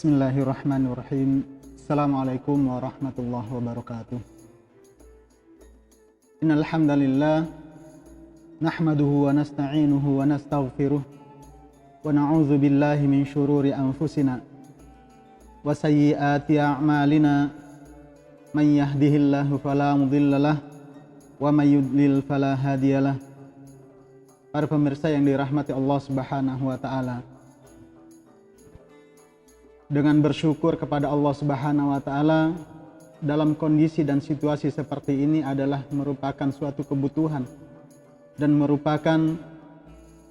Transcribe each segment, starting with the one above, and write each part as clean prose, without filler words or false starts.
Bismillahirrahmanirrahim. Assalamualaikum warahmatullahi wabarakatuh. Innal hamdalillah nahmaduhu wa nasta'inuhu wa nastaghfiruh wa na'udzu billahi min shururi anfusina wa sayyiati a'malina. Man yahdihillahu fala mudhillalah wa may yudlil fala hadiyalah. Para pemirsa yang dirahmati Allah Subhanahu wa taala, dengan bersyukur kepada Allah Subhanahu wa taala dalam kondisi dan situasi seperti ini adalah merupakan suatu kebutuhan dan merupakan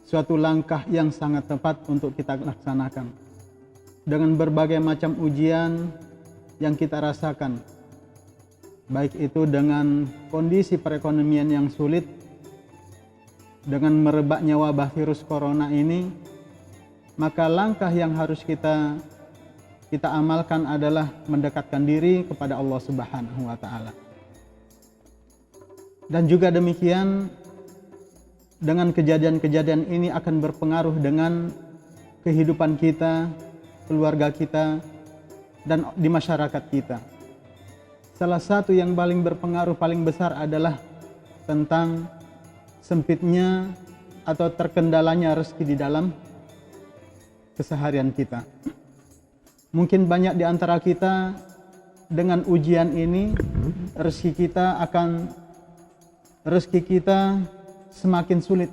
suatu langkah yang sangat tepat untuk kita laksanakan. Dengan berbagai macam ujian yang kita rasakan, baik itu dengan kondisi perekonomian yang sulit, dengan merebaknya wabah virus corona ini, maka langkah yang harus kita amalkan adalah mendekatkan diri kepada Allah Subhanahu wa taala. Dan juga demikian, dengan kejadian-kejadian ini akan berpengaruh dengan kehidupan kita, keluarga kita, dan di masyarakat kita. Salah satu yang paling berpengaruh, paling besar adalah tentang sempitnya atau terkendalanya rezeki di dalam keseharian kita. Mungkin banyak di antara kita dengan ujian ini rezeki kita semakin sulit.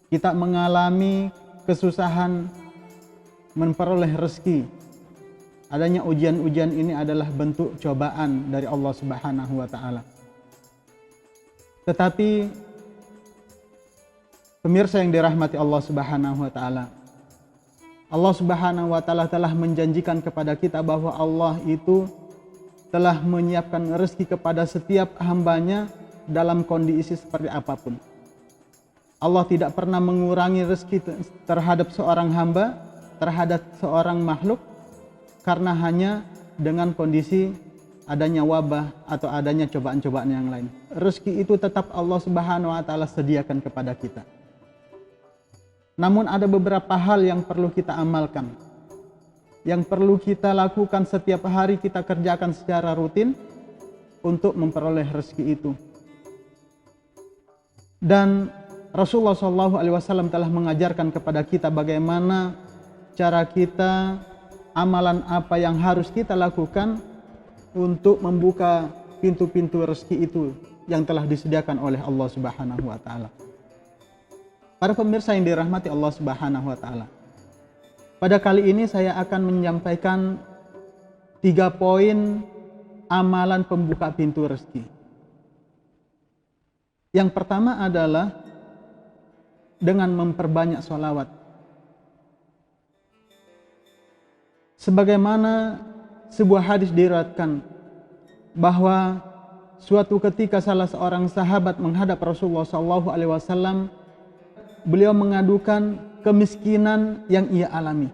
Kita mengalami kesusahan memperoleh rezeki. Adanya ujian-ujian ini adalah bentuk cobaan dari Allah Subhanahu wa taala. Tetapi pemirsa yang dirahmati Allah Subhanahu wa taala, Allah Subhanahu wa taala telah menjanjikan kepada kita bahwa Allah itu telah menyiapkan rezeki kepada setiap hambanya dalam kondisi seperti apapun. Allah tidak pernah mengurangi rezeki terhadap seorang hamba, terhadap seorang makhluk, karena hanya dengan kondisi adanya wabah atau adanya cobaan-cobaan yang lain. Rezeki itu tetap Allah Subhanahu wa taala sediakan kepada kita. Namun ada beberapa hal yang perlu kita amalkan, yang perlu kita lakukan setiap hari, kita kerjakan secara rutin untuk memperoleh rezeki itu. Dan Rasulullah SAW telah mengajarkan kepada kita bagaimana cara kita, amalan apa yang harus kita lakukan untuk membuka pintu-pintu rezeki itu yang telah disediakan oleh Allah Subhanahu wa taala. Para pemirsa yang dirahmati Allah Subhanahu wa taala, pada kali ini saya akan menyampaikan 3 poin amalan pembuka pintu rezeki. Yang pertama adalah dengan memperbanyak sholawat. Sebagaimana sebuah hadis diriwayatkan bahwa suatu ketika salah seorang sahabat menghadap Rasulullah SAW, beliau mengadukan kemiskinan yang ia alami.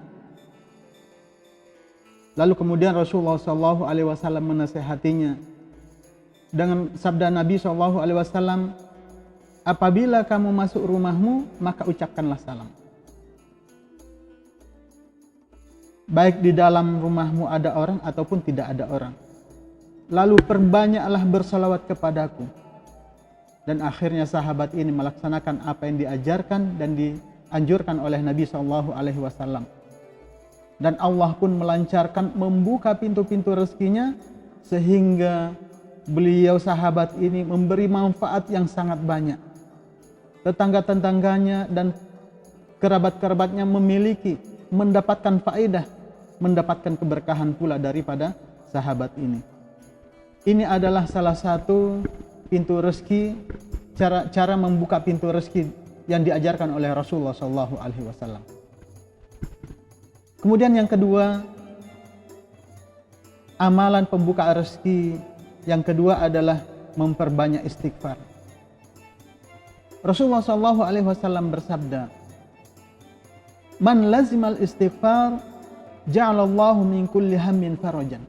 Lalu kemudian Rasulullah SAW menasihatinya dengan sabda Nabi SAW, apabila kamu masuk rumahmu, maka ucapkanlah salam. Baik di dalam rumahmu ada orang ataupun tidak ada orang. Lalu perbanyaklah bersalawat kepadaku. Dan akhirnya sahabat ini melaksanakan apa yang diajarkan dan dianjurkan oleh Nabi SAW. Dan Allah pun melancarkan, membuka pintu-pintu rezekinya, sehingga beliau sahabat ini memberi manfaat yang sangat banyak. Tetangga-tetangganya dan kerabat-kerabatnya mendapatkan faedah, mendapatkan keberkahan pula daripada sahabat ini. Ini adalah salah satu pintu rezeki, cara membuka pintu rezeki yang diajarkan oleh Rasulullah SAW. Kemudian yang kedua, amalan pembuka rezeki yang kedua adalah memperbanyak istighfar. Rasulullah SAW bersabda, "Man lazimal istighfar, ja'alallahu min kulli hammin farajan."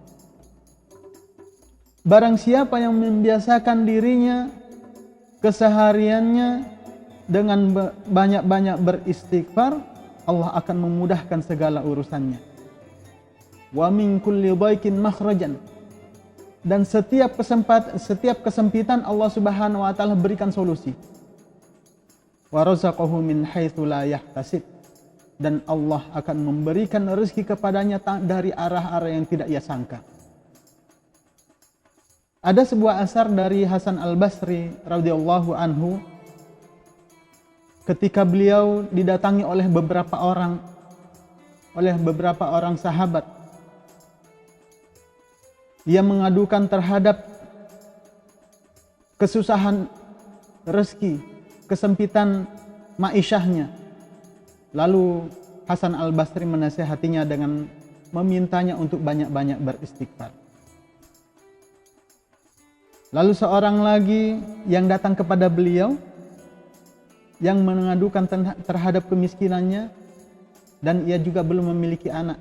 Barang siapa yang membiasakan dirinya, kesehariannya dengan banyak-banyak beristighfar, Allah akan memudahkan segala urusannya. wa min kulli dhaiqin makhrajan. Dan setiap kesempitan Allah Subhanahu wa taala berikan solusi. Wa razaqahu min haitsu la yahtasib. Dan Allah akan memberikan rezeki kepadanya dari arah-arah yang tidak ia sangka. Ada sebuah asar dari Hasan Al-Basri radhiyallahu anhu ketika beliau didatangi oleh beberapa orang sahabat. Ia mengadukan terhadap kesusahan rezeki, kesempitan ma'isyahnya. Lalu Hasan Al-Basri menasihatinya dengan memintanya untuk banyak-banyak beristighfar. Lalu seorang lagi yang datang kepada beliau yang mengadukan terhadap kemiskinannya dan ia juga belum memiliki anak.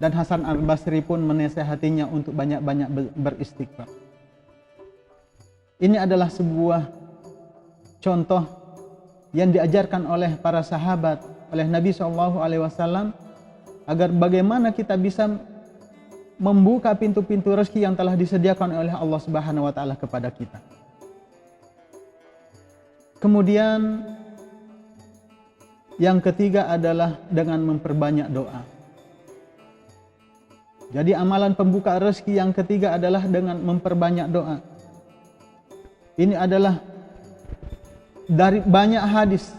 Dan Hasan Al-Basri pun menasihatinya untuk banyak-banyak beristighfar. Ini adalah sebuah contoh yang diajarkan oleh para sahabat, oleh Nabi SAW, agar bagaimana kita bisa membuka pintu-pintu rezeki yang telah disediakan oleh Allah Subhanahu wa taala kepada kita. Kemudian yang ketiga adalah dengan memperbanyak doa. Jadi amalan pembuka rezeki yang ketiga adalah dengan memperbanyak doa. Ini adalah dari banyak hadis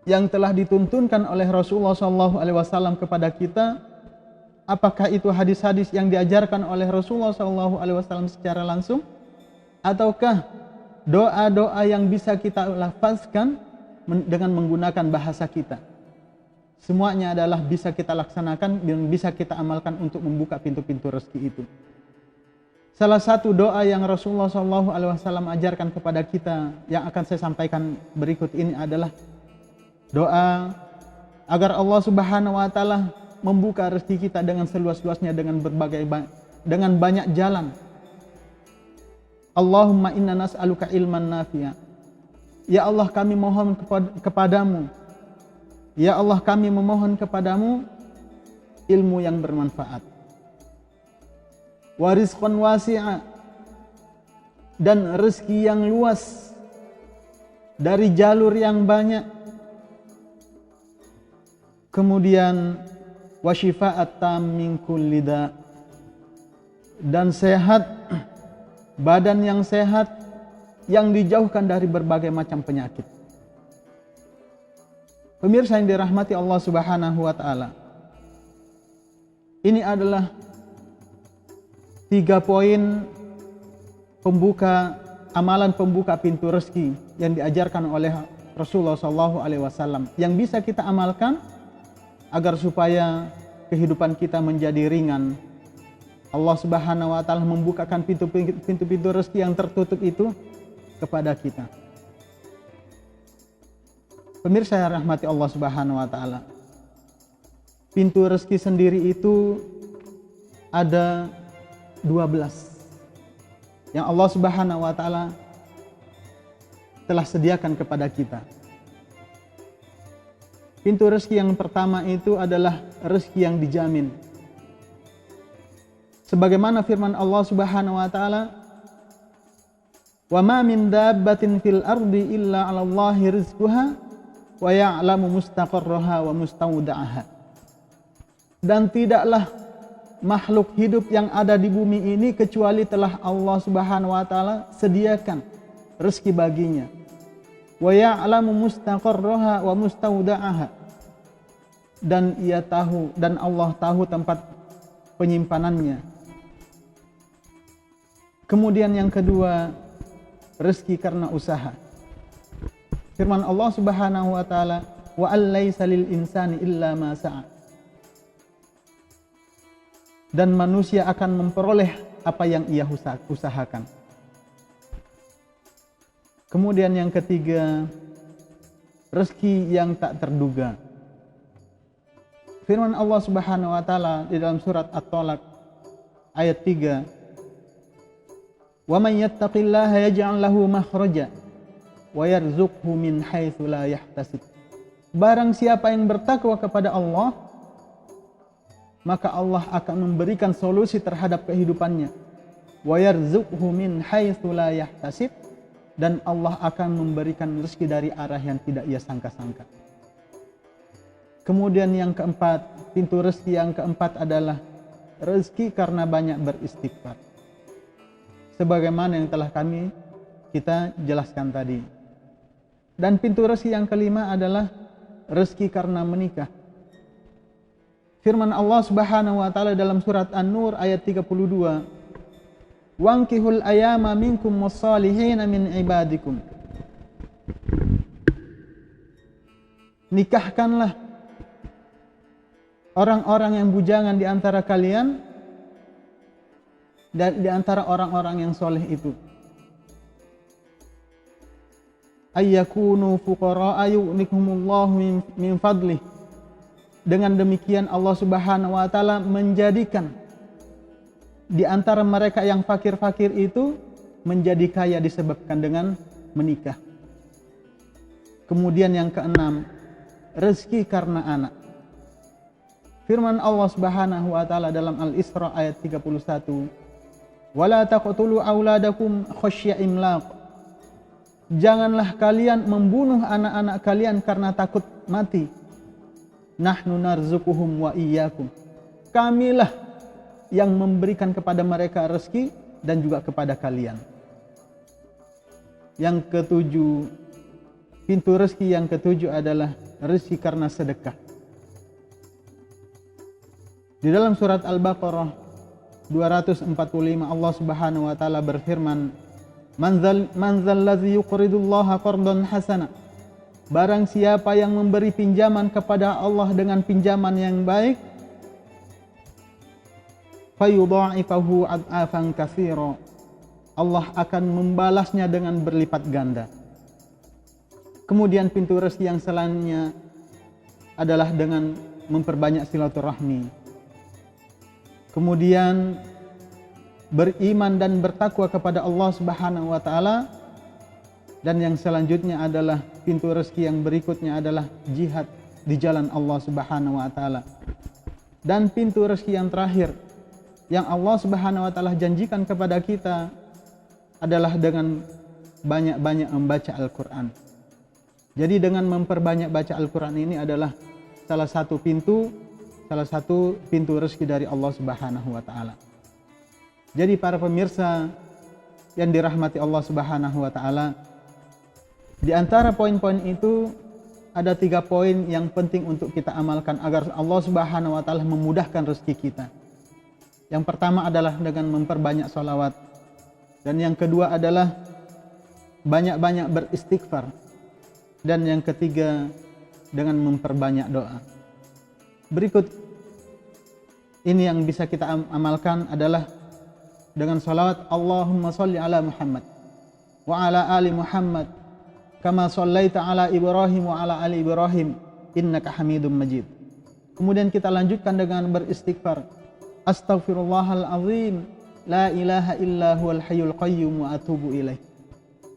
yang telah dituntunkan oleh Rasulullah SAW kepada kita. Apakah itu hadis-hadis yang diajarkan oleh Rasulullah SAW secara langsung, ataukah doa-doa yang bisa kita lafazkan dengan menggunakan bahasa kita? Semuanya adalah bisa kita laksanakan dan bisa kita amalkan untuk membuka pintu-pintu rezeki itu. Salah satu doa yang Rasulullah SAW ajarkan kepada kita yang akan saya sampaikan berikut ini adalah doa agar Allah Subhanahu wa taala membuka rezeki kita dengan seluas-luasnya dengan banyak jalan. Allahumma inna nas'aluka ilman nafi'a. Ya Allah, kami mohon kepadamu. Ya Allah, kami memohon kepadamu ilmu yang bermanfaat. Wa rizqan wasi'a, dan rezeki yang luas dari jalur yang banyak. Kemudian wa syifa'atan min kulli da', dan sehat, badan yang sehat yang dijauhkan dari berbagai macam penyakit. Pemirsa yang dirahmati Allah Subhanahu wa taala, ini adalah 3 poin amalan pembuka pintu rezeki yang diajarkan oleh Rasulullah SAW yang bisa kita amalkan agar supaya kehidupan kita menjadi ringan. Allah Subhanahu wa taala membukakan pintu-pintu rezeki yang tertutup itu kepada kita. Pemirsa yang rahmati Allah Subhanahu wa taala, pintu rezeki sendiri itu ada 12 yang Allah Subhanahu wa taala telah sediakan kepada kita. Pintu rezeki yang pertama itu adalah rezeki yang dijamin. Sebagaimana firman Allah Subhanahu wa taala, "Wa ma min dabbatin fil ardi illa 'alallahi rizquha wa ya'lamu mustaqarraha wa mustawda'aha." Dan tidaklah makhluk hidup yang ada di bumi ini kecuali telah Allah Subhanahu wa taala sediakan rezeki baginya. Wa ya'lamu mustaqarraha wa mustawda'aha, dan Allah tahu tempat penyimpanannya. Kemudian yang kedua, rezeki karena usaha. Firman Allah Subhanahu wa taala, "Wa allaysa lil insani illa ma sa'a." Dan manusia akan memperoleh apa yang ia usahakan. Kemudian yang ketiga, rezeki yang tak terduga. Firman Allah Subhanahu wa taala di dalam surat At-Talaq ayat 3, "Wa may yattaqillaha yaj'al lahu makhraja wa yarzuqhu min haitsu la yahtasib." Barang siapa yang bertakwa kepada Allah, maka Allah akan memberikan solusi terhadap kehidupannya. Wa yarzuqhu min haitsu la yahtasib, dan Allah akan memberikan rezeki dari arah yang tidak ia sangka-sangka. Kemudian yang keempat, pintu rezeki yang keempat adalah rezeki karena banyak beristighfar. Sebagaimana yang telah kita jelaskan tadi. Dan pintu rezeki yang kelima adalah rezeki karena menikah. Firman Allah Subhanahu wa taala dalam surat An-Nur ayat 32, "Wankihul ayama minkum was-salihin min ibadikum." Nikahkanlah orang-orang yang bujangan di antara kalian dan di antara orang-orang yang soleh itu. Ayyakunu fuqara'a yu'nikumullahu min fadlih. Dengan demikian Allah Subhanahu wa taala menjadikan di antara mereka yang fakir-fakir itu menjadi kaya disebabkan dengan menikah. Kemudian yang keenam, rezeki karena anak. Firman Allah Subhanahu wa taala dalam Al-Isra ayat 31, "Wala taqtulu auladakum khasyya imlaq." Janganlah kalian membunuh anak-anak kalian karena takut mati. Nahnu narzuquhum wa iyyakum. Kamilah yang memberikan kepada mereka rezeki dan juga kepada kalian. Yang ketujuh, pintu rezeki yang ketujuh adalah rezeki karena sedekah. Di dalam surat Al-Baqarah 245 Allah Subhanahu wa taala berfirman, "Man dzal ladzi yuqridullaha qardan hasana." Barang siapa yang memberi pinjaman kepada Allah dengan pinjaman yang baik, fayudha'ifahu ad'afan katsira. Allah akan membalasnya dengan berlipat ganda. Kemudian pintu rezeki yang selanjutnya adalah dengan memperbanyak silaturahmi. Kemudian beriman dan bertakwa kepada Allah Subhanahu wa taala. Dan yang selanjutnya adalah pintu rezeki yang berikutnya adalah jihad di jalan Allah Subhanahu wa taala. Dan pintu rezeki yang terakhir yang Allah Subhanahu wa taala janjikan kepada kita adalah dengan banyak-banyak membaca Al-Qur'an. Jadi dengan memperbanyak baca Al-Qur'an ini adalah salah satu pintu rezeki dari Allah Subhanahu wa taala. Jadi para pemirsa yang dirahmati Allah Subhanahu wa taala, di antara poin-poin itu ada 3 poin yang penting untuk kita amalkan agar Allah Subhanahu wa taala memudahkan rezeki kita. Yang pertama adalah dengan memperbanyak sholawat. Dan yang kedua adalah banyak-banyak beristighfar. Dan yang ketiga dengan memperbanyak doa. Berikut ini yang bisa kita amalkan adalah dengan sholawat Allahumma sholli ala Muhammad wa ala ali Muhammad kama shallaita ala Ibrahim wa ala ali Ibrahim innaka Hamidum Majid. Kemudian kita lanjutkan dengan beristighfar. Astaghfirullahal azim, la ilaha illa huwal hayyul qayyum wa atubu ilaih.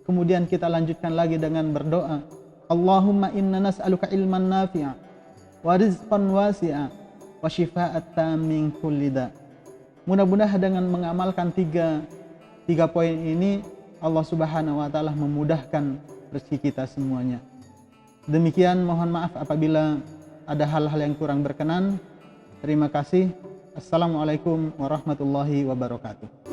Kemudian kita lanjutkan lagi dengan berdoa. Allahumma inna nas'aluka ilman nafi'a wa rizqan wasi'a wa shifaa'at min kulli da. Mudah-mudahan dengan mengamalkan tiga poin ini Allah Subhanahu wa taala memudahkan rezeki kita semuanya. Demikian, mohon maaf apabila ada hal-hal yang kurang berkenan. Terima kasih. Assalamualaikum warahmatullahi wabarakatuh.